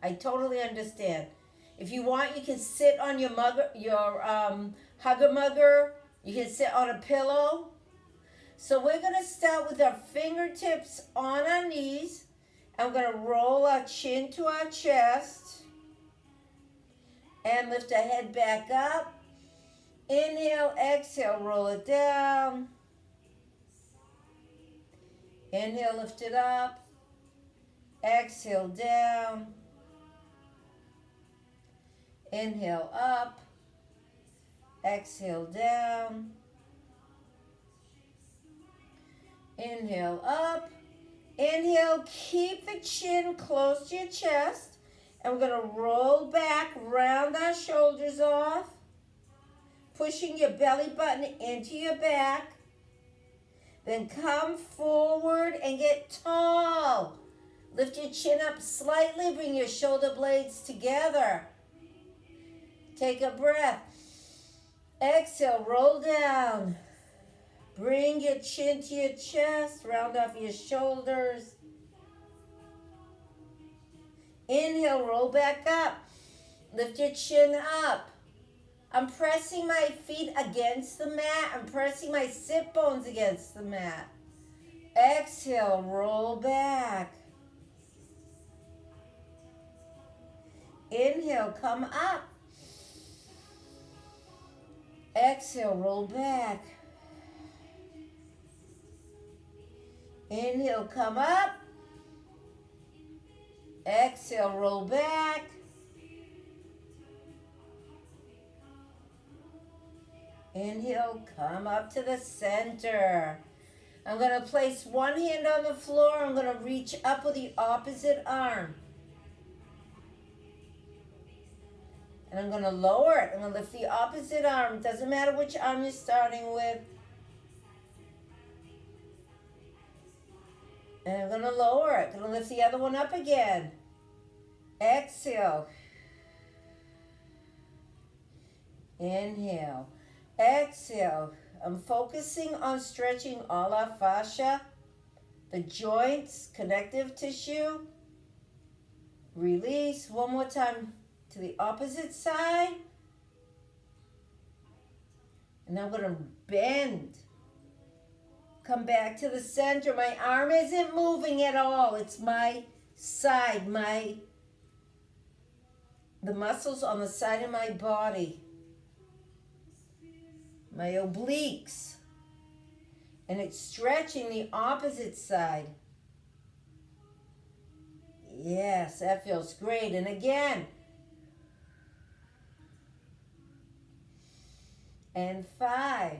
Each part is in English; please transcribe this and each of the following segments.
I totally understand. If you want, you can sit on your hugger mugger. You can sit on a pillow. So we're going to start with our fingertips on our knees. And we're going to roll our chin to our chest. And lift our head back up. Inhale, exhale, roll it down. Inhale, lift it up. Exhale, down. Inhale, up. Exhale, down. Inhale, up. Inhale, keep the chin close to your chest. And we're going to roll back, round our shoulders off. Pushing your belly button into your back. Then come forward and get tall. Lift your chin up slightly. Bring your shoulder blades together. Take a breath. Exhale, roll down. Bring your chin to your chest. Round off your shoulders. Inhale, roll back up. Lift your chin up. I'm pressing my feet against the mat. I'm pressing my sit bones against the mat. Exhale, roll back. Inhale, come up. Exhale, roll back. Inhale, come up. Exhale, roll back. Inhale, come up to the center. I'm going to place one hand on the floor. I'm going to reach up with the opposite arm. And I'm going to lower it. I'm going to lift the opposite arm. Doesn't matter which arm you're starting with. And I'm going to lower it. I'm going to lift the other one up again. Exhale. Inhale. Exhale. I'm focusing on stretching all our fascia, the joints, connective tissue. Release. One more time to the opposite side. And I'm going to bend. Come back to the center. My arm isn't moving at all. It's my side, the muscles on the side of my body. My obliques. And it's stretching the opposite side. Yes, that feels great. And again. And 5.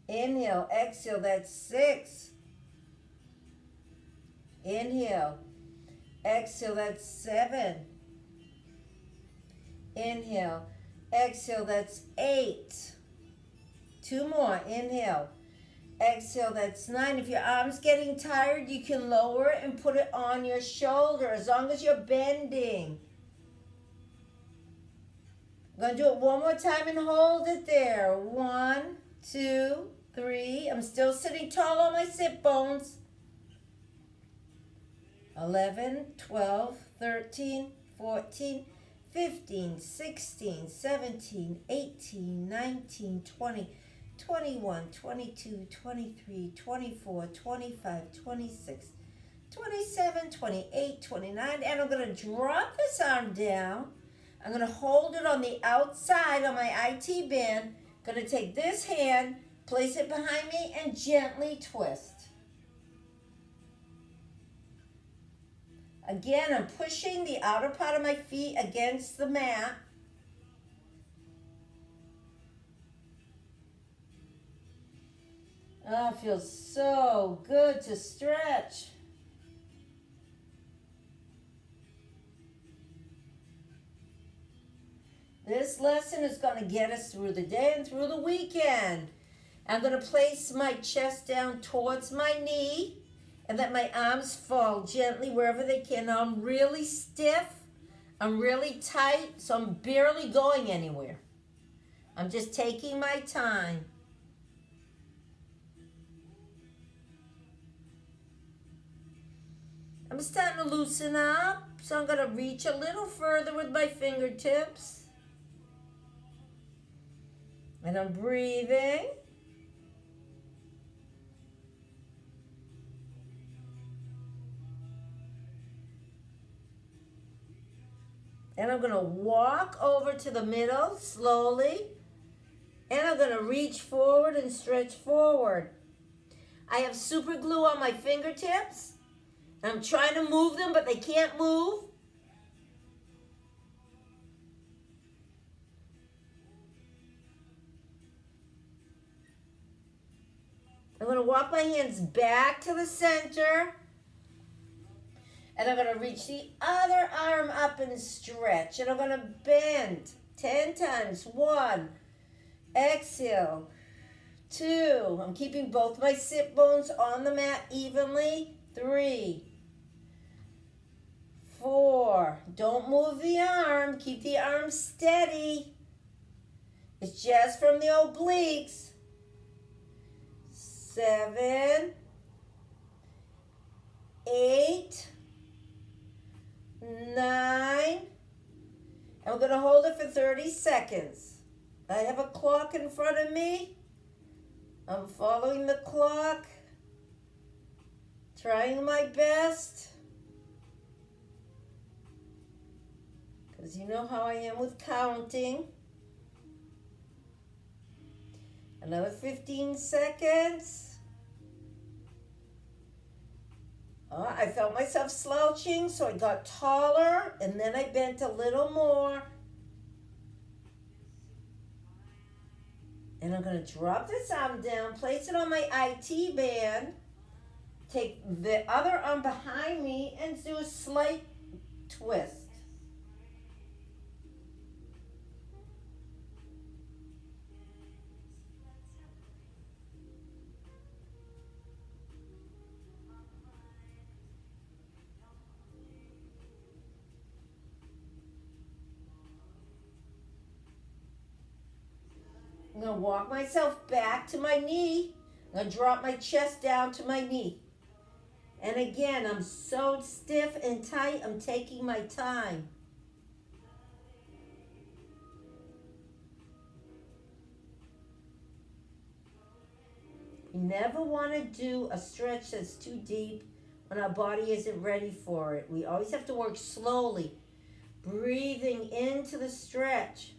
Inhale, exhale, that's 6. Inhale, exhale, that's 7. Inhale, exhale, that's 8. 2 more, inhale, exhale, that's 9. If your arm's getting tired, you can lower it and put it on your shoulder as long as you're bending. I'm going to do it one more time and hold it there. 1, 2, 3. I'm still sitting tall on my sit bones. 11, 12, 13, 14, 15, 16, 17, 18, 19, 20, 21, 22, 23, 24, 25, 26, 27, 28, 29. And I'm going to drop this arm down. I'm going to hold it on the outside on my IT band. Going to take this hand, place it behind me, and gently twist. Again, I'm pushing the outer part of my feet against the mat. Oh, it feels so good to stretch. This lesson is going to get us through the day and through the weekend. I'm going to place my chest down towards my knee and let my arms fall gently wherever they can. I'm really stiff. I'm really tight, so I'm barely going anywhere. I'm just taking my time. I'm starting to loosen up, so I'm going to reach a little further with my fingertips. And I'm breathing. And I'm going to walk over to the middle slowly. And I'm going to reach forward and stretch forward. I have super glue on my fingertips. I'm trying to move them, but they can't move. I'm going to walk my hands back to the center. And I'm going to reach the other arm up and stretch. And I'm going to bend 10 times. 1. Exhale. 2. I'm keeping both my sit bones on the mat evenly. 3. 4. Don't move the arm. Keep the arm steady. It's just from the obliques. 7. 8. 9. And we're going to hold it for 30 seconds. I have a clock in front of me. I'm following the clock. Trying my best. Because you know how I am with counting. Another 15 seconds. I felt myself slouching, so I got taller, and then I bent a little more. And I'm going to drop this arm down, place it on my IT band, take the other arm behind me, and do a slight twist. I'm going to walk myself back to my knee. I'm going to drop my chest down to my knee. And again, I'm so stiff and tight, I'm taking my time. You never want to do a stretch that's too deep when our body isn't ready for it. We always have to work slowly, breathing into the stretch.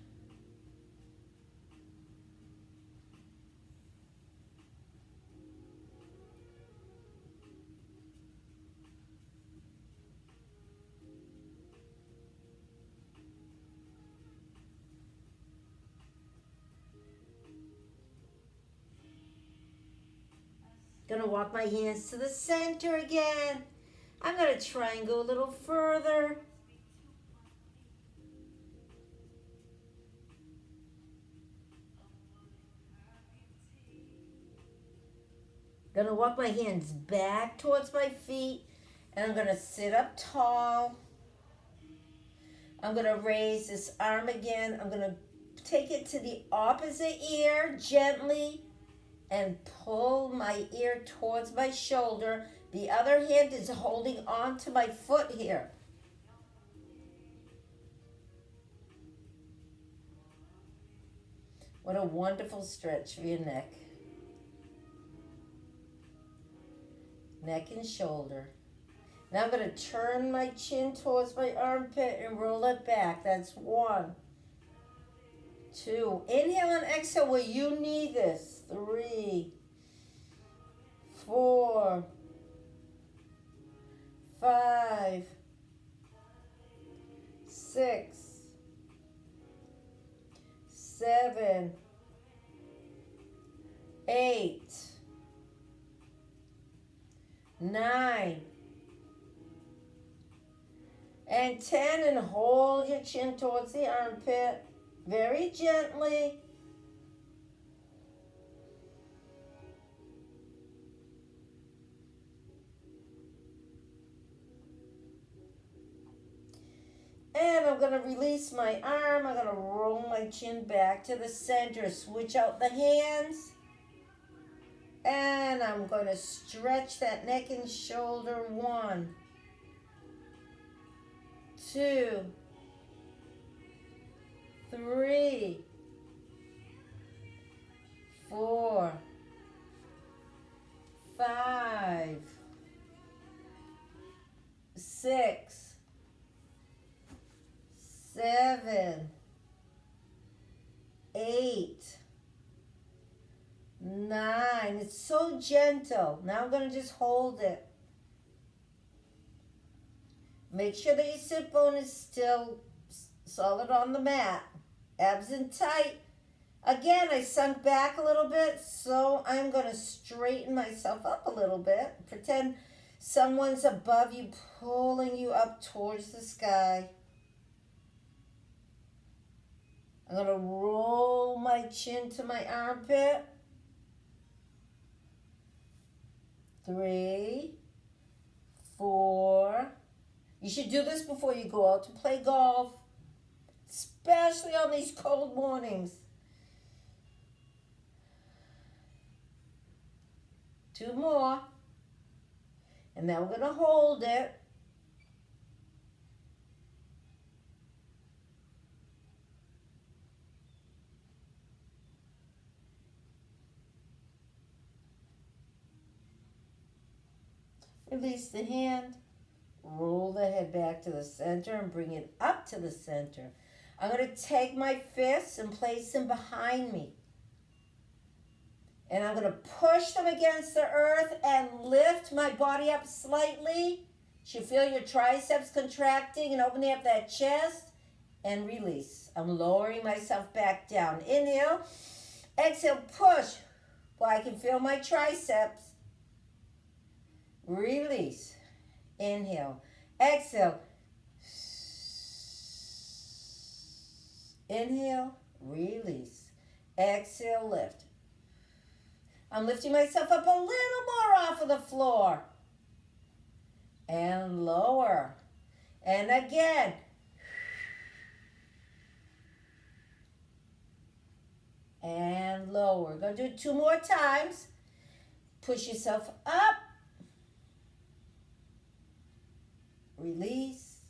Gonna walk my hands to the center again. I'm gonna try and go a little further. Gonna walk my hands back towards my feet, and I'm gonna sit up tall. I'm gonna raise this arm again. I'm gonna take it to the opposite ear gently and pull my ear towards my shoulder. The other hand is holding on to my foot here. What a wonderful stretch for your neck. Neck and shoulder. Now I'm going to turn my chin towards my armpit and roll it back. That's 1, 2. Inhale and exhale where you need this. 3, 4, 5, 6, 7, 8, 9, and 10, and hold your chin towards the armpit very gently. And I'm going to release my arm. I'm going to roll my chin back to the center. Switch out the hands. And I'm going to stretch that neck and shoulder. 1, 2, 3, 4, 5, 6, 7, 8, 9. It's so gentle. Now I'm going to just hold it. Make sure that your sit bone is still solid on the mat. Abs in tight. Again, I sunk back a little bit, so I'm going to straighten myself up a little bit. Pretend someone's above you, pulling you up towards the sky. I'm going to roll my chin to my armpit. 3, 4. You should do this before you go out to play golf, especially on these cold mornings. 2 more. And now we're going to hold it. Release the hand. Roll the head back to the center and bring it up to the center. I'm going to take my fists and place them behind me. And I'm going to push them against the earth and lift my body up slightly. You feel your triceps contracting and opening up that chest. And release. I'm lowering myself back down. Inhale. Exhale, push. Well, I can feel my triceps. Release. Inhale. Exhale. Inhale. Release. Exhale, lift. I'm lifting myself up a little more off of the floor. And lower. And again. And lower. We're going to do it 2 more times. Push yourself up. Release.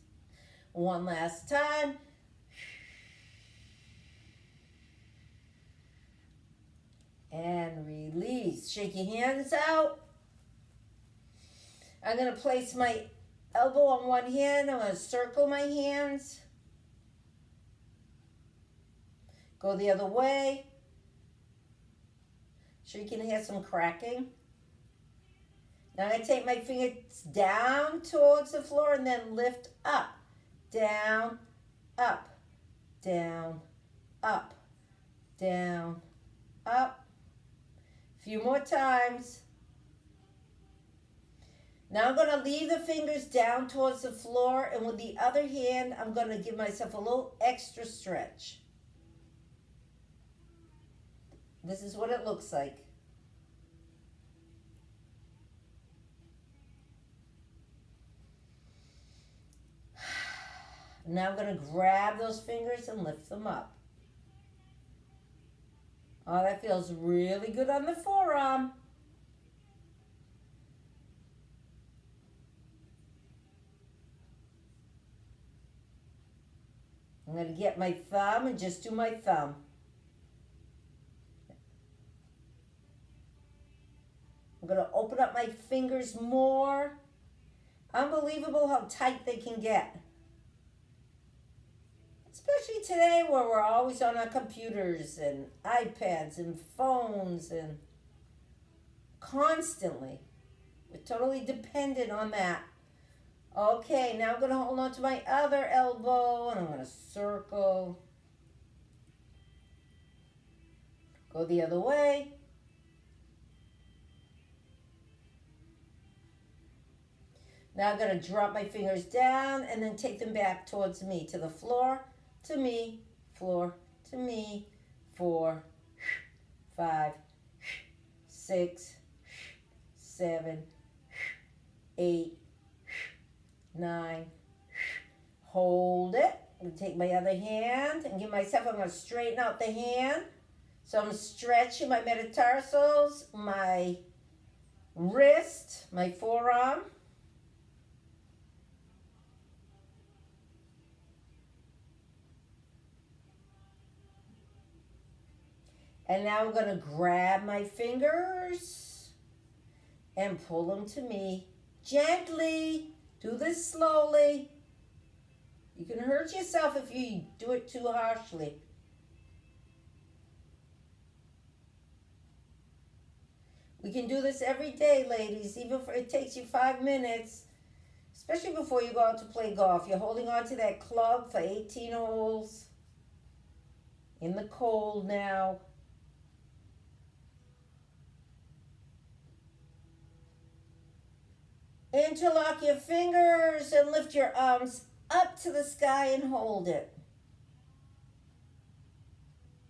1 last time. And release. Shake your hands out. I'm going to place my elbow on one hand. I'm going to circle my hands. Go the other way. So you can hear some cracking. Now I'm going to take my fingers down towards the floor and then lift up, down, up, down, up, down, up. A few more times. Now I'm going to leave the fingers down towards the floor, and with the other hand, I'm going to give myself a little extra stretch. This is what it looks like. Now I'm going to grab those fingers and lift them up. Oh, that feels really good on the forearm. I'm going to get my thumb and just do my thumb. I'm going to open up my fingers more. Unbelievable how tight they can get. Especially today where we're always on our computers and iPads and phones and constantly. We're totally dependent on that. Okay, now I'm going to hold on to my other elbow and I'm going to circle. Go the other way. Now I'm going to drop my fingers down and then take them back towards me, to the floor, to me, floor, to me, 4, 5, 6, 7, 8, 9. Hold it. I'm going to take my other hand and give myself, I'm going to straighten out the hand. So I'm stretching my metatarsals, my wrist, my forearm. And now I'm going to grab my fingers and pull them to me gently. Do this slowly. You can hurt yourself if you do it too harshly. We can do this every day, ladies, even if it takes you 5 minutes, especially before you go out to play golf. You're holding on to that club for 18 holes in the cold now. Interlock your fingers and lift your arms up to the sky and hold it.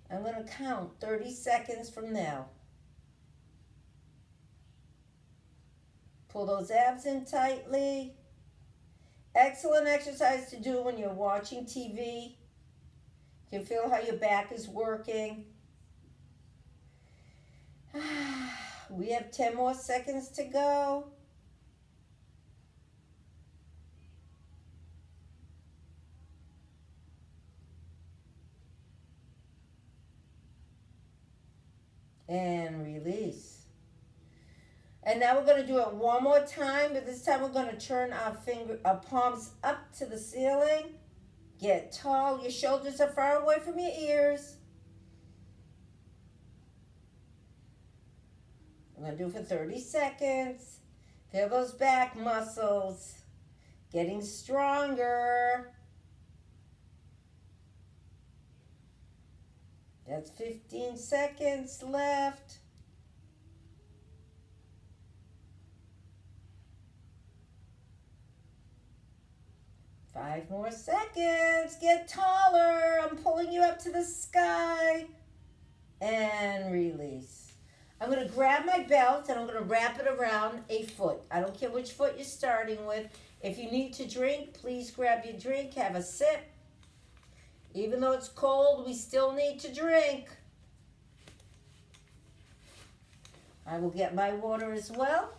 I'm going to count 30 seconds from now. Pull those abs in tightly. Excellent exercise to do when you're watching TV. You can feel how your back is working. We have 10 more seconds to go. And release. And now we're going to do it one more time, but this time we're going to turn our palms up to the ceiling. Get tall. Your shoulders are far away from your ears. I'm going to do it for 30 seconds. Feel those back muscles getting stronger. That's 15 seconds left. Five more seconds. Get taller. I'm pulling you up to the sky. And release. I'm going to grab my belt and I'm going to wrap it around a foot. I don't care which foot you're starting with. If you need to drink, please grab your drink. Have a sip. Even though it's cold, we still need to drink. I will get my water as well.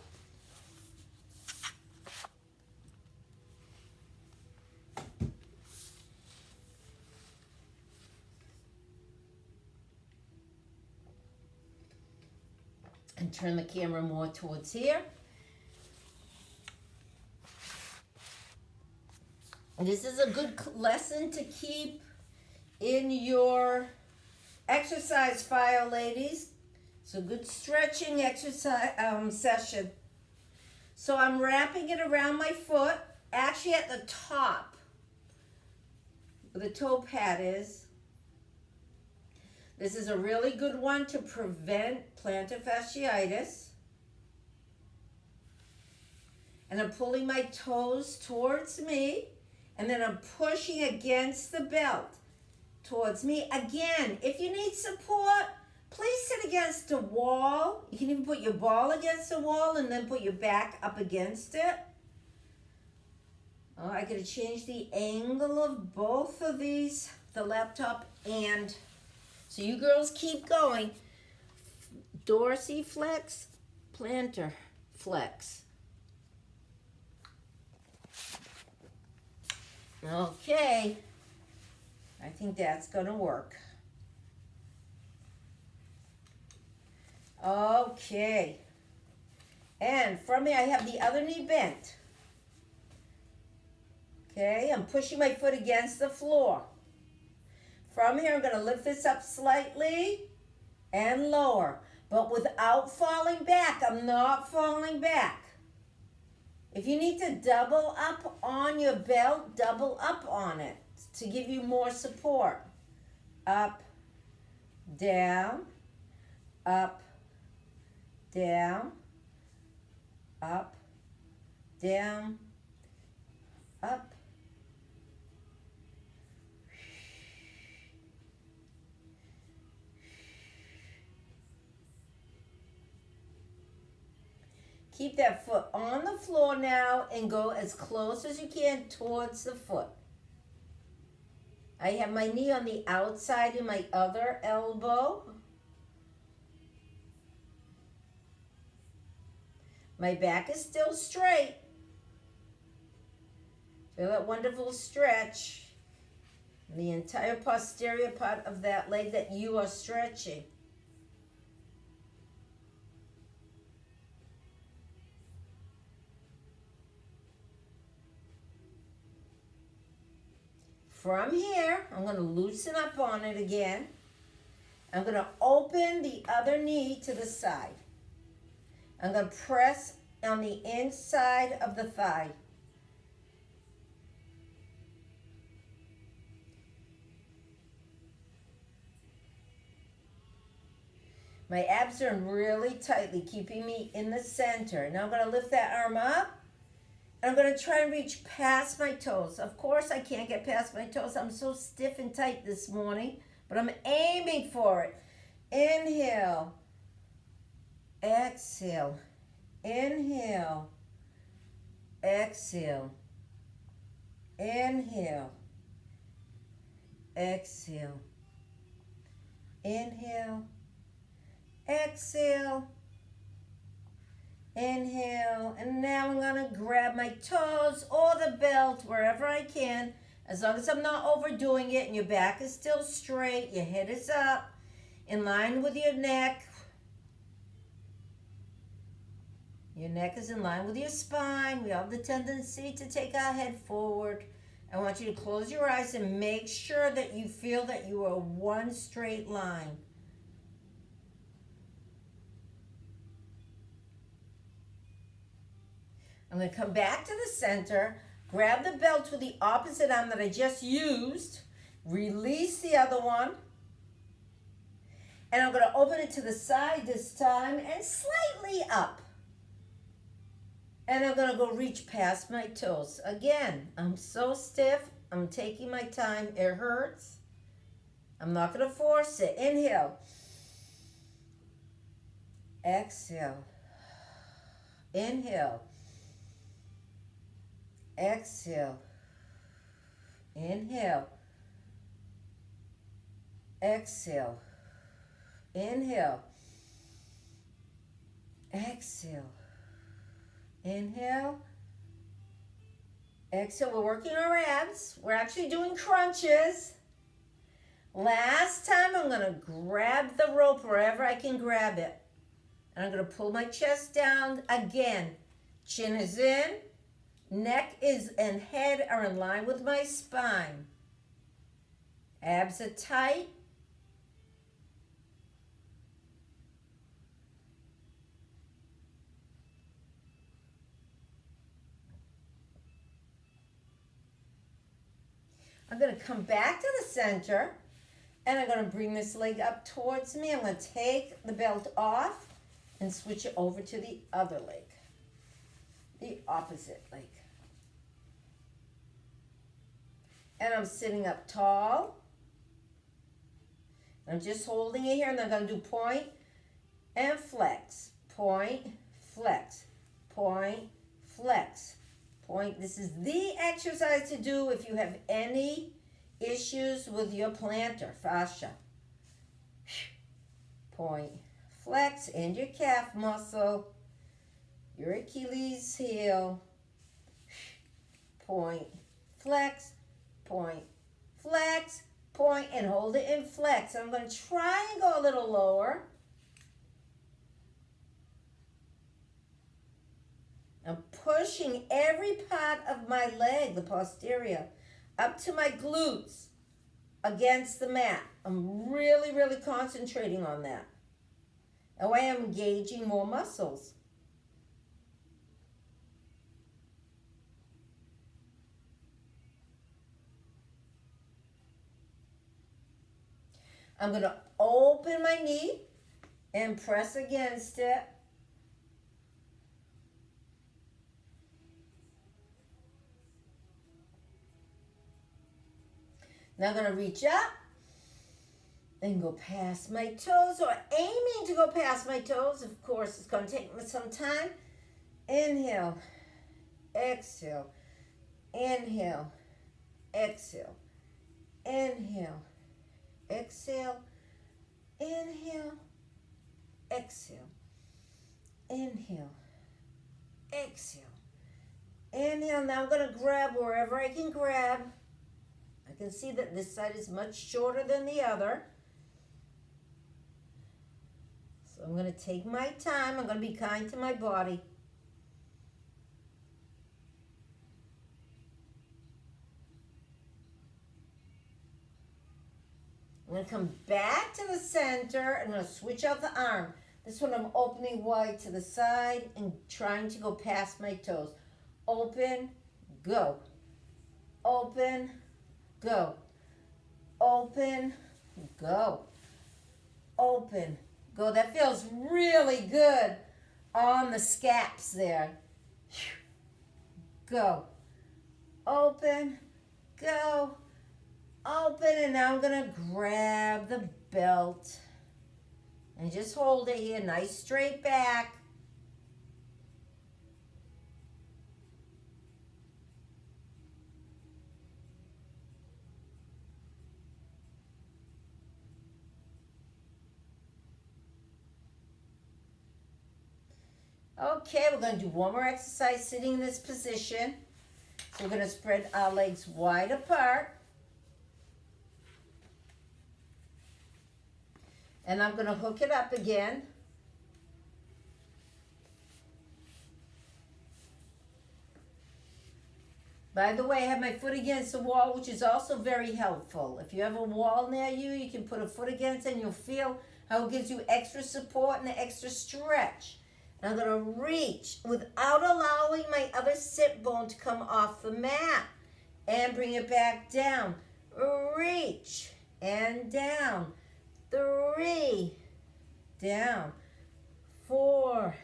And turn the camera more towards here. And this is a good lesson to keep in your exercise file, ladies. It's a good stretching exercise session. So I'm wrapping it around my foot, actually at the top where the toe pad is. This is a really good one to prevent plantar fasciitis. And I'm pulling my toes towards me, and then I'm pushing against the belt towards me. Again, if you need support, please sit against a wall. You can even put your ball against the wall and then put your back up against it. Oh, I gotta change the angle of both of these, the laptop and... So you girls keep going. Dorsiflex, plantar flex. Okay. I think that's going to work. Okay. And from me, I have the other knee bent. Okay, I'm pushing my foot against the floor. From here, I'm going to lift this up slightly and lower, but without falling back. I'm not falling back. If you need to double up on your belt, double up on it to give you more support. Up, down, up, down, up, down, up. Keep that foot on the floor now and go as close as you can towards the foot. I have my knee on the outside of my other elbow. My back is still straight. Feel that wonderful stretch. The entire posterior part of that leg that you are stretching. from here, I'm going to loosen up on it again. I'm going to open the other knee to the side. I'm going to press on the inside of the thigh. My abs are really tightly, keeping me in the center. Now I'm going to lift that arm up. And I'm going to try and reach past my toes. Of course, I can't get past my toes. I'm so stiff and tight this morning. But I'm aiming for it. Inhale. Exhale. Inhale. Exhale. Inhale. Exhale. Inhale. Exhale. Inhale. And now I'm going to grab my toes or the belt wherever I can. As long as I'm not overdoing it and your back is still straight, your head is up, in line with your neck. Your neck is in line with your spine. We have the tendency to take our head forward. I want you to close your eyes and make sure that you feel that you are one straight line. I'm going to come back to the center, grab the belt with the opposite arm that I just used, release the other one, and I'm going to open it to the side this time and slightly up. And I'm going to go reach past my toes. Again, I'm so stiff. I'm taking my time. It hurts. I'm not going to force it. Inhale. Exhale. Inhale. Exhale. Inhale. Exhale. Inhale. Exhale. Inhale. Exhale. We're working our abs. We're actually doing crunches. Last time, I'm going to grab the rope wherever I can grab it. And I'm going to pull my chest down again. Chin is in. Neck is and head are in line with my spine. Abs are tight. I'm going to come back to the center and I'm going to bring this leg up towards me. I'm going to take the belt off and switch it over to the other leg, the opposite leg. And I'm sitting up tall. I'm just holding it here, and I'm going to do point and flex. Point, flex. Point, flex. Point. This is the exercise to do if you have any issues with your plantar fascia. Point, flex, and your calf muscle, your Achilles heel. Point, flex, point, flex, point, and hold it in flex. I'm going to try and go a little lower. I'm pushing every part of my leg, the posterior, up to my glutes against the mat. I'm really, really concentrating on that. That way I'm engaging more muscles. I'm going to open my knee and press against it. Now I'm going to reach up and go past my toes, or aiming to go past my toes. Of course, it's going to take me some time. Inhale, exhale, inhale, exhale, inhale, exhale, inhale, exhale, inhale, exhale, inhale. Now I'm going to grab wherever I can grab. I can see that this side is much shorter than the other. So I'm going to take my time. I'm going to be kind to my body. going to come back to the center. I'm going to switch out the arm. This one I'm opening wide to the side and trying to go past my toes. Open, go. Open, go. Open, go. Open, go. That feels really good on the scaps there. Go. Open, go. Open, and now I'm going to grab the belt and just hold it here, nice straight back. Okay, we're going to do one more exercise sitting in this position. So we're going to spread our legs wide apart. And I'm going to hook it up again. By the way, I have my foot against the wall, which is also very helpful. If you have a wall near you, you can put a foot against it and you'll feel how it gives you extra support and extra stretch. And I'm going to reach without allowing my other sit bone to come off the mat. And bring it back down. Reach and down. 3, down. 4,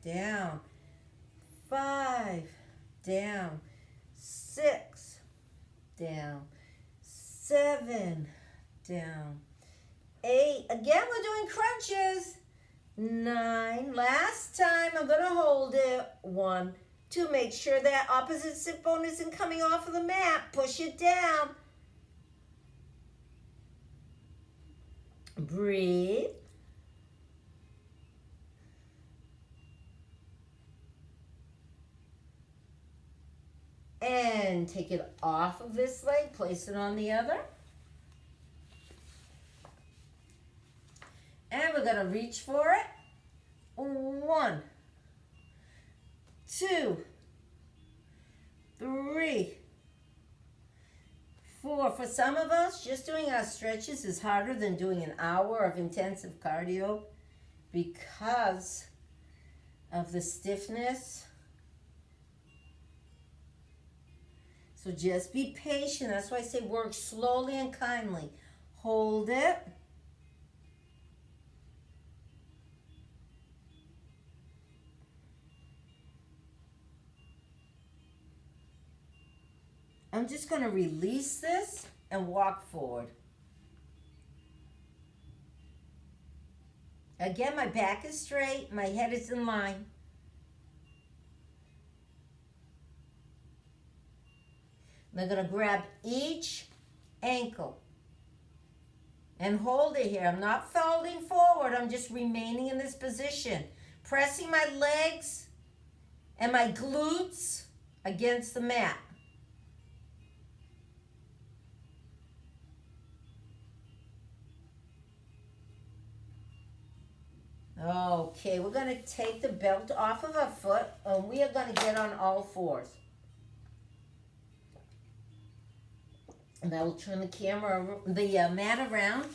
down. 5, down. 6, down. 7, down. 8, again we're doing crunches. 9, last time I'm going to hold it. 1, 2, make sure that opposite sit bone isn't coming off of the mat. Push it down. Breathe. And take it off of this leg, place it on the other. And we're going to reach for it. 1, 2, 3, 4. For some of us, just doing our stretches is harder than doing an hour of intensive cardio because of the stiffness. So just be patient. That's why I say work slowly and kindly. Hold it. I'm just going to release this and walk forward. Again, my back is straight, my head is in line. I'm going to grab each ankle and hold it here. I'm not folding forward, I'm just remaining in this position. Pressing my legs and my glutes against the mat. Okay, we're going to take the belt off of our foot and we are going to get on all fours. And I will turn the mat around.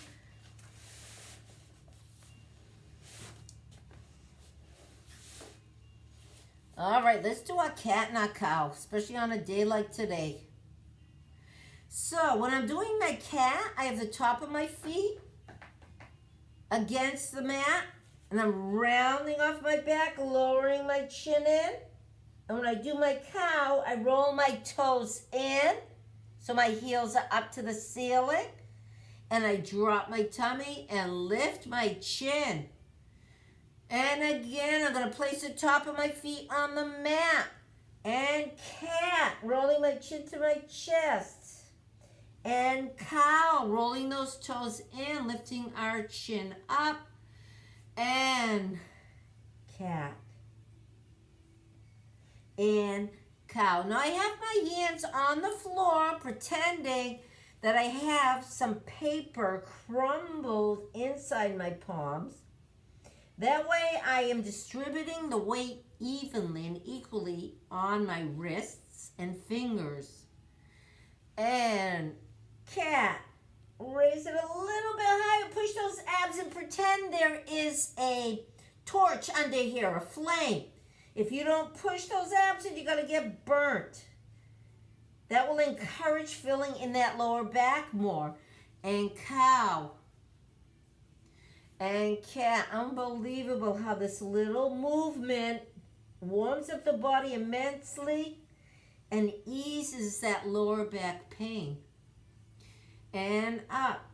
All right, let's do our cat and our cow, especially on a day like today. So when I'm doing my cat, I have the top of my feet against the mat. And I'm rounding off my back, lowering my chin in. And when I do my cow, I roll my toes in. So my heels are up to the ceiling. And I drop my tummy and lift my chin. And again, I'm going to place the top of my feet on the mat. And cat, rolling my chin to my chest. And cow, rolling those toes in, lifting our chin up. And cat and cow. Now I have my hands on the floor pretending that I have some paper crumbled inside my palms. That way I am distributing the weight evenly and equally on my wrists and fingers. And cat Raise it a little bit higher. Push those abs and pretend there is a torch under here, a flame. If you don't push those abs in, you're going to get burnt. That will encourage filling in that lower back more. And cow. And cat. Unbelievable how this little movement warms up the body immensely and eases that lower back pain. And up.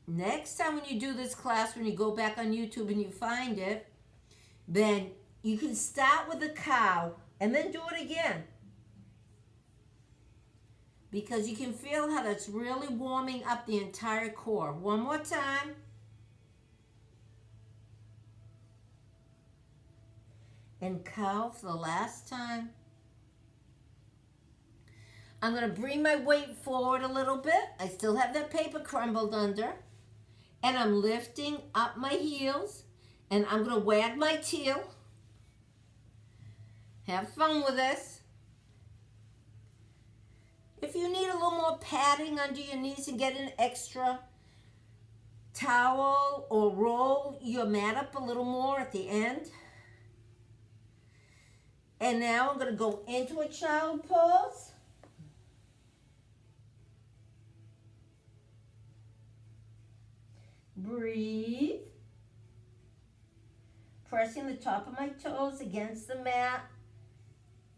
Next time when you do this class, when you go back on YouTube and you find it, then you can start with the cow and then do it again. Because you can feel how that's really warming up the entire core. One more time. And cow for the last time. I'm going to bring my weight forward a little bit. I still have that paper crumbled under. And I'm lifting up my heels. And I'm going to wag my tail. Have fun with this. If you need a little more padding under your knees and get an extra towel or roll your mat up a little more at the end. And now I'm going to go into a child pose. Breathe. Pressing the top of my toes against the mat,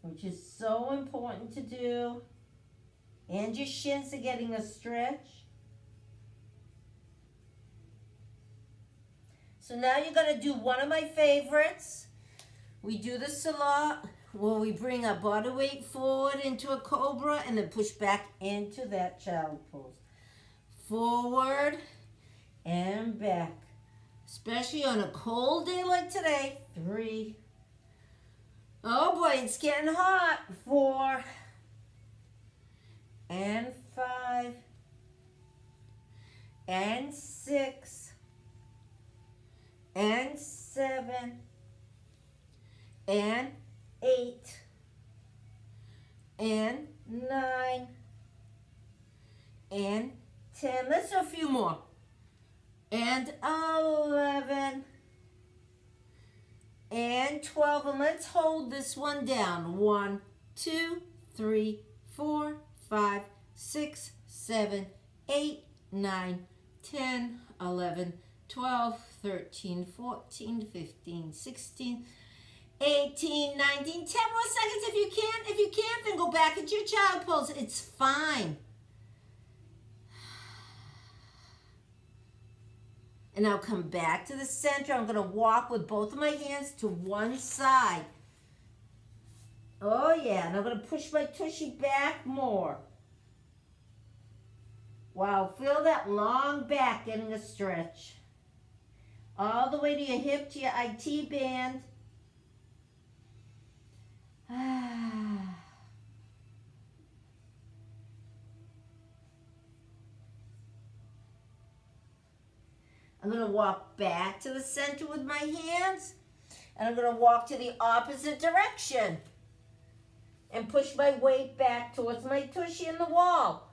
which is so important to do. And your shins are getting a stretch. So now you're going to do one of my favorites. We do this a lot where we bring our body weight forward into a cobra and then push back into that child pose. Forward and back. Especially on a cold day like today. 3. Oh boy, it's getting hot. 4. And 5. And 6. And 7. And 8. And 9. And 10. Let's do a few more. And 11. And 12. And let's hold this one down. 1, 2, 3, 4, 5, 6, 7, 8, 9, 10, 11, 12, 13, 14, 15, 16, 18, 19, 10 more seconds if you can. If you can't, then go back into your child pose. It's fine. And now come back to the center. I'm going to walk with both of my hands to one side. Oh, yeah. And I'm going to push my tushy back more. Wow. Feel that long back getting a stretch. All the way to your hip, to your IT band. I'm going to walk back to the center with my hands. And I'm going to walk to the opposite direction. And push my weight back towards my tushy in the wall.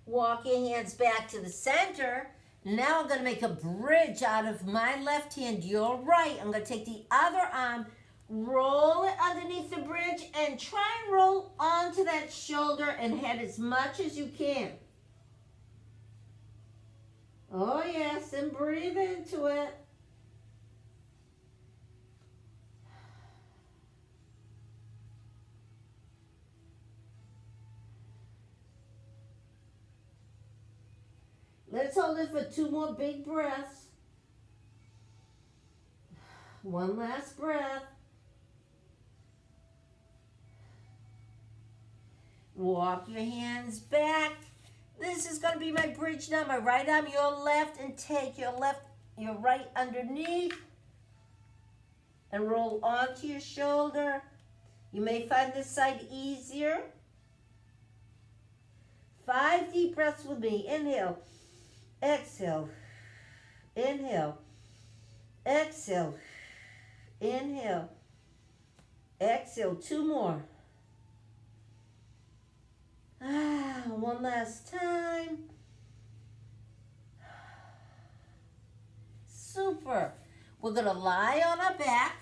Walk your hands back to the center. Now I'm going to make a bridge out of my left hand, your right. I'm going to take the other arm, roll it underneath the bridge, and try and roll onto that shoulder and head as much as you can. Oh, yes, and breathe into it. Let's hold it for 2 more big breaths. One last breath. Walk your hands back. This is going to be my bridge now. My right arm, your left, and take your right underneath. and roll onto your shoulder. You may find this side easier. 5 deep breaths with me. Inhale, exhale, inhale, exhale, inhale, exhale. 2 more. One last time. Super. We're going to lie on our back.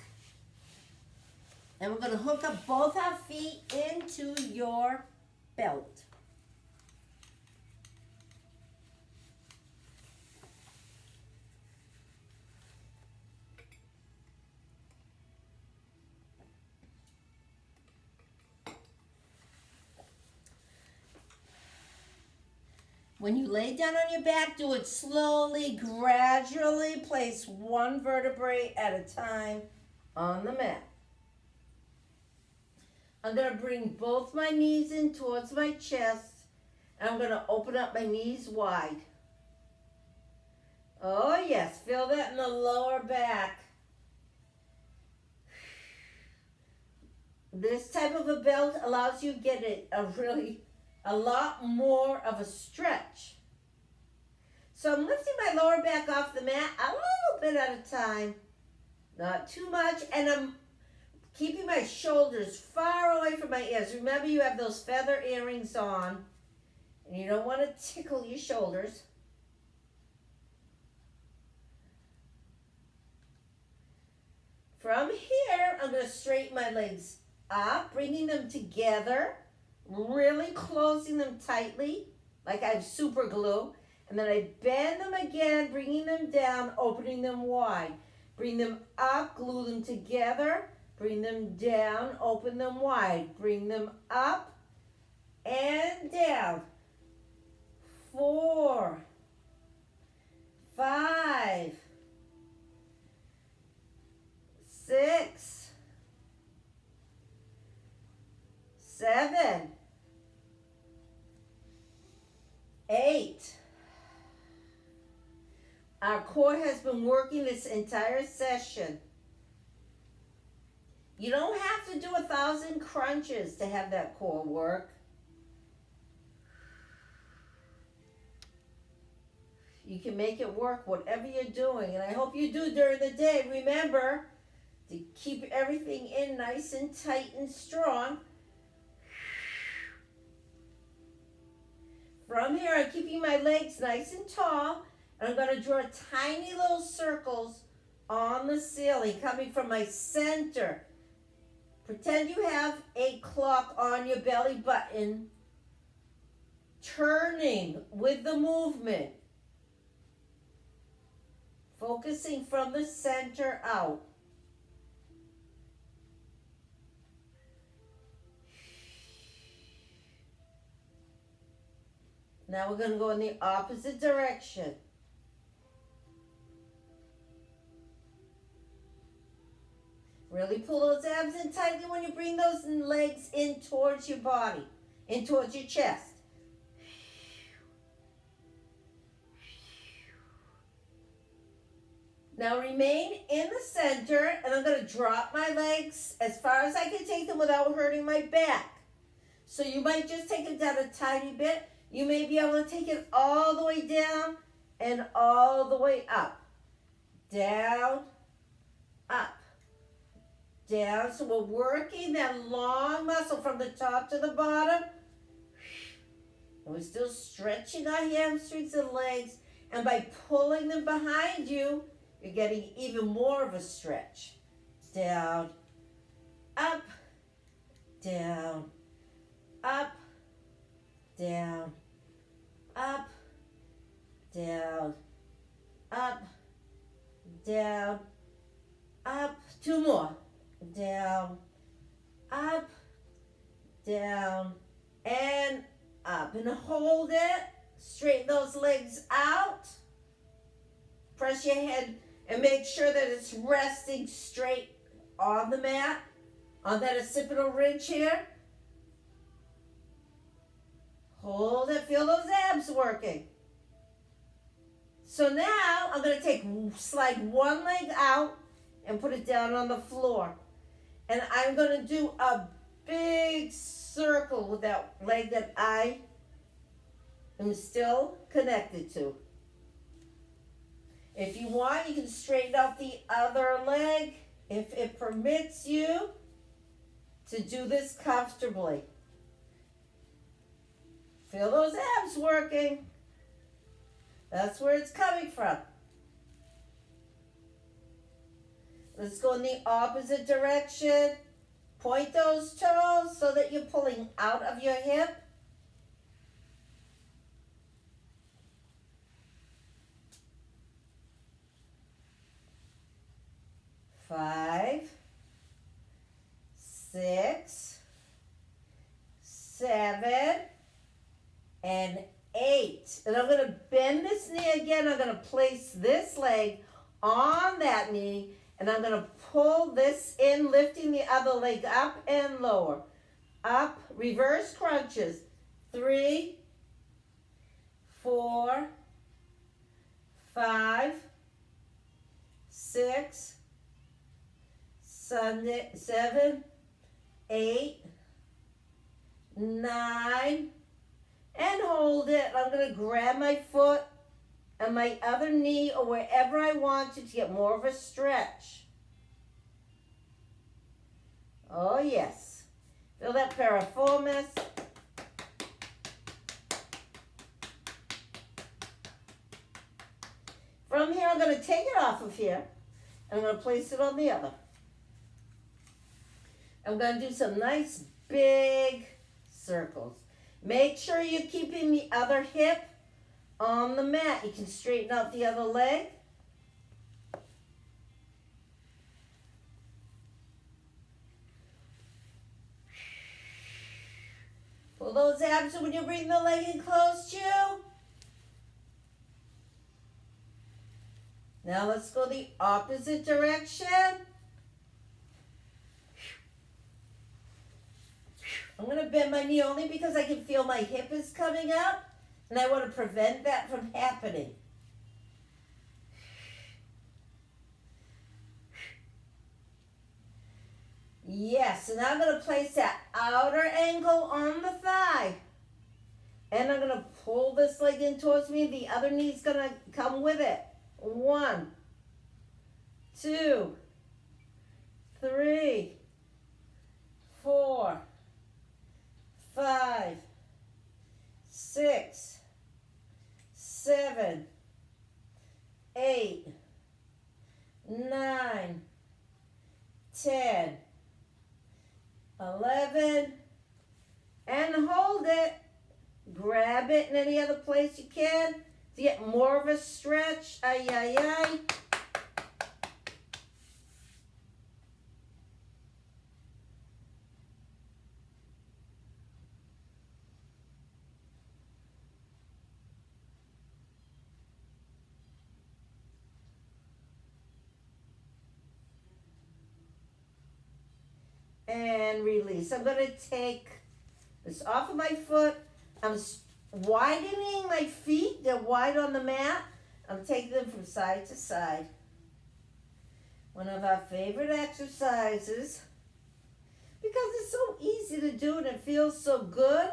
And we're going to hook up both our feet into your belt. When you lay down on your back, do it slowly, gradually. Place one vertebrae at a time on the mat. I'm going to bring both my knees in towards my chest, and I'm going to open up my knees wide. Oh yes, feel that in the lower back. This type of a belt allows you to get a lot more of a stretch. So I'm lifting my lower back off the mat a little bit at a time, not too much, and I'm keeping my shoulders far away from my ears. Remember, you have those feather earrings on, and you don't want to tickle your shoulders. From here, I'm going to straighten my legs up, bringing them together, really closing them tightly, like I have super glue. And then I bend them again, bringing them down, opening them wide. Bring them up, glue them together. Bring them down, open them wide. Bring them up and down. 4, 5, 6, 7, 8. Our core has been working this entire session. You don't have to do 1,000 crunches to have that core work. You can make it work whatever you're doing, and I hope you do during the day. Remember to keep everything in nice and tight and strong. From here, I'm keeping my legs nice and tall, and I'm going to draw tiny little circles on the ceiling coming from my center. Pretend you have a clock on your belly button, turning with the movement, focusing from the center out. Now we're going to go in the opposite direction. Really pull those abs in tightly when you bring those legs in towards your body, in towards your chest. Now remain in the center, and I'm going to drop my legs as far as I can take them without hurting my back. So you might just take it down a tiny bit. You may be able to take it all the way down and all the way up. Down, up, down. So we're working that long muscle from the top to the bottom. And we're still stretching our hamstrings and legs. And by pulling them behind you, you're getting even more of a stretch. Down, up, down, up, down, up, down, up, down, up. 2 more. Down, up, down, and up. And hold it. Straighten those legs out. Press your head and make sure that it's resting straight on the mat, on that occipital ridge here. Hold it. Feel those abs working. So now I'm going to slide one leg out and put it down on the floor. And I'm going to do a big circle with that leg that I am still connected to. If you want, you can straighten out the other leg if it permits you to do this comfortably. Feel those abs working. That's where it's coming from. Let's go in the opposite direction. Point those toes so that you're pulling out of your hip. 5, 6, 7, and 8. And I'm going to bend this knee again. I'm going to place this leg on that knee, and I'm going to pull this in, lifting the other leg up and lower. Up, reverse crunches. 3, 4, 5, 6, 7, 8, 9, and hold it. I'm going to grab my foot and my other knee or wherever I want to get more of a stretch. Oh, yes. Feel that piriformis. From here, I'm going to take it off of here, and I'm going to place it on the other. I'm going to do some nice big circles. Make sure you're keeping the other hip on the mat. You can straighten out the other leg. Pull those abs when you bring the leg in close to you. Now let's go the opposite direction. I'm going to bend my knee only because I can feel my hip is coming up, and I want to prevent that from happening. Yes, and now I'm going to place that outer ankle on the thigh. And I'm going to pull this leg in towards me. The other knee's going to come with it. 1, 2, 3, 4, 5, 6, 7, 8, 9, 10, 11, and hold it. Grab it in any other place you can to get more of a stretch. Ay, ay, ay. And release. I'm going to take this off of my foot. I'm widening my feet. They're wide on the mat. I'm taking them from side to side. One of our favorite exercises because it's so easy to do and it feels so good.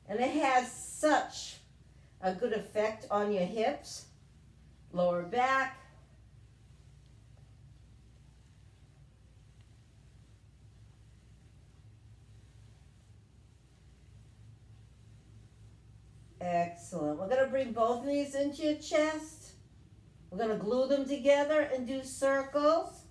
And it has such a good effect on your hips, lower back. Excellent. We're going to bring both knees into your chest. We're going to glue them together and do circles.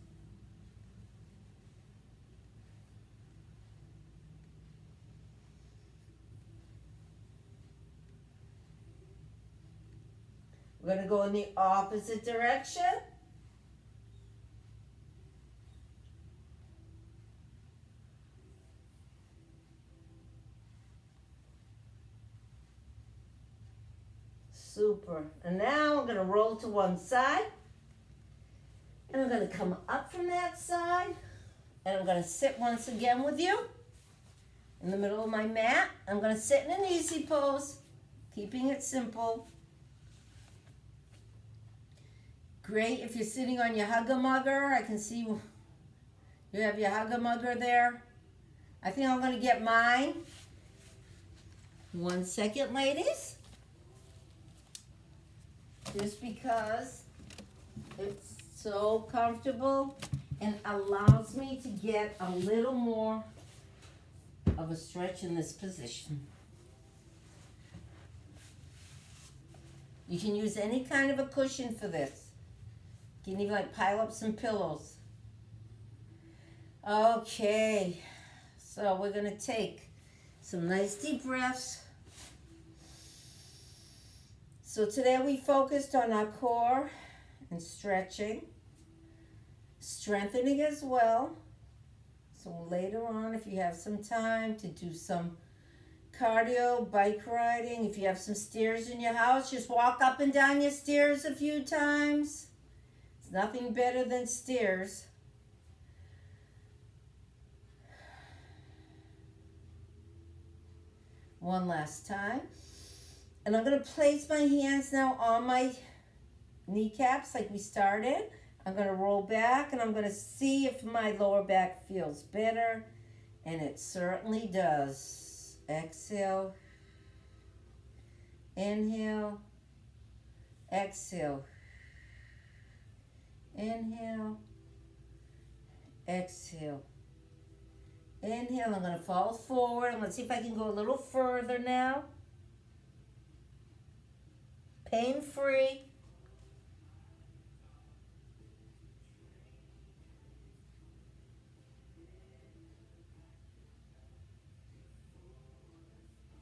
We're going to go in the opposite direction. Super. And now I'm going to roll to one side. And I'm going to come up from that side. And I'm going to sit once again with you in the middle of my mat. I'm going to sit in an easy pose, keeping it simple. Great if you're sitting on your hugger-mugger. I can see you have your hugger-mugger there. I think I'm going to get mine. 1 second, ladies. Just because it's so comfortable and allows me to get a little more of a stretch in this position. You can use any kind of a cushion for this. You can even like pile up some pillows. Okay, so we're gonna take some nice deep breaths. So today we focused on our core and stretching, strengthening as well. So later on, if you have some time to do some cardio, bike riding, if you have some stairs in your house, just walk up and down your stairs a few times. It's nothing better than stairs. One last time. And I'm going to place my hands now on my kneecaps like we started. I'm going to roll back and I'm going to see if my lower back feels better. And it certainly does. Exhale. Inhale. Exhale. Inhale. Exhale. Inhale. I'm going to fall forward. I'm going to see if I can go a little further now. Pain-free.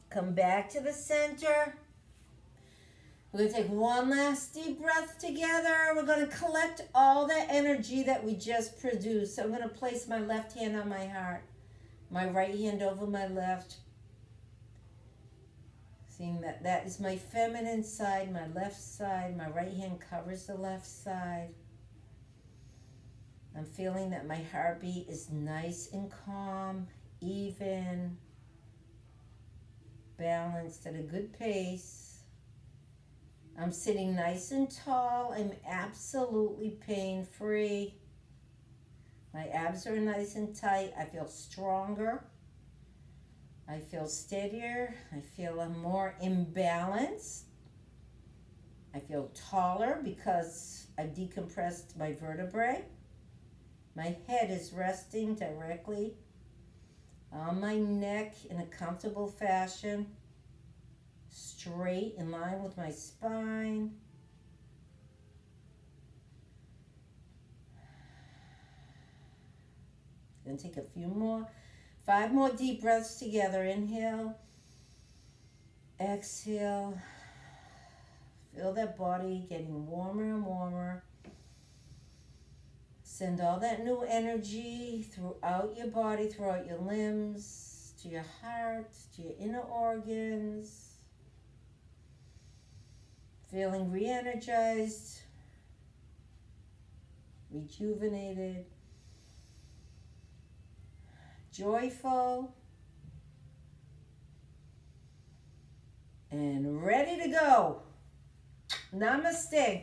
Come back to the center. We're going to take one last deep breath together. We're going to collect all that energy that we just produced. So I'm going to place my left hand on my heart, my right hand over my left. Seeing that that is my feminine side, my left side. My right hand covers the left side. I'm feeling that my heartbeat is nice and calm, even, balanced at a good pace. I'm sitting nice and tall. I'm absolutely pain-free. My abs are nice and tight. I feel stronger. I feel steadier. I feel I'm more imbalanced. I feel taller because I decompressed my vertebrae. My head is resting directly on my neck in a comfortable fashion, straight in line with my spine. Gonna take a few more. 5 more deep breaths together. Inhale. Exhale. Feel that body getting warmer and warmer. Send all that new energy throughout your body, throughout your limbs, to your heart, to your inner organs. Feeling re-energized, rejuvenated, joyful, and ready to go. Namaste.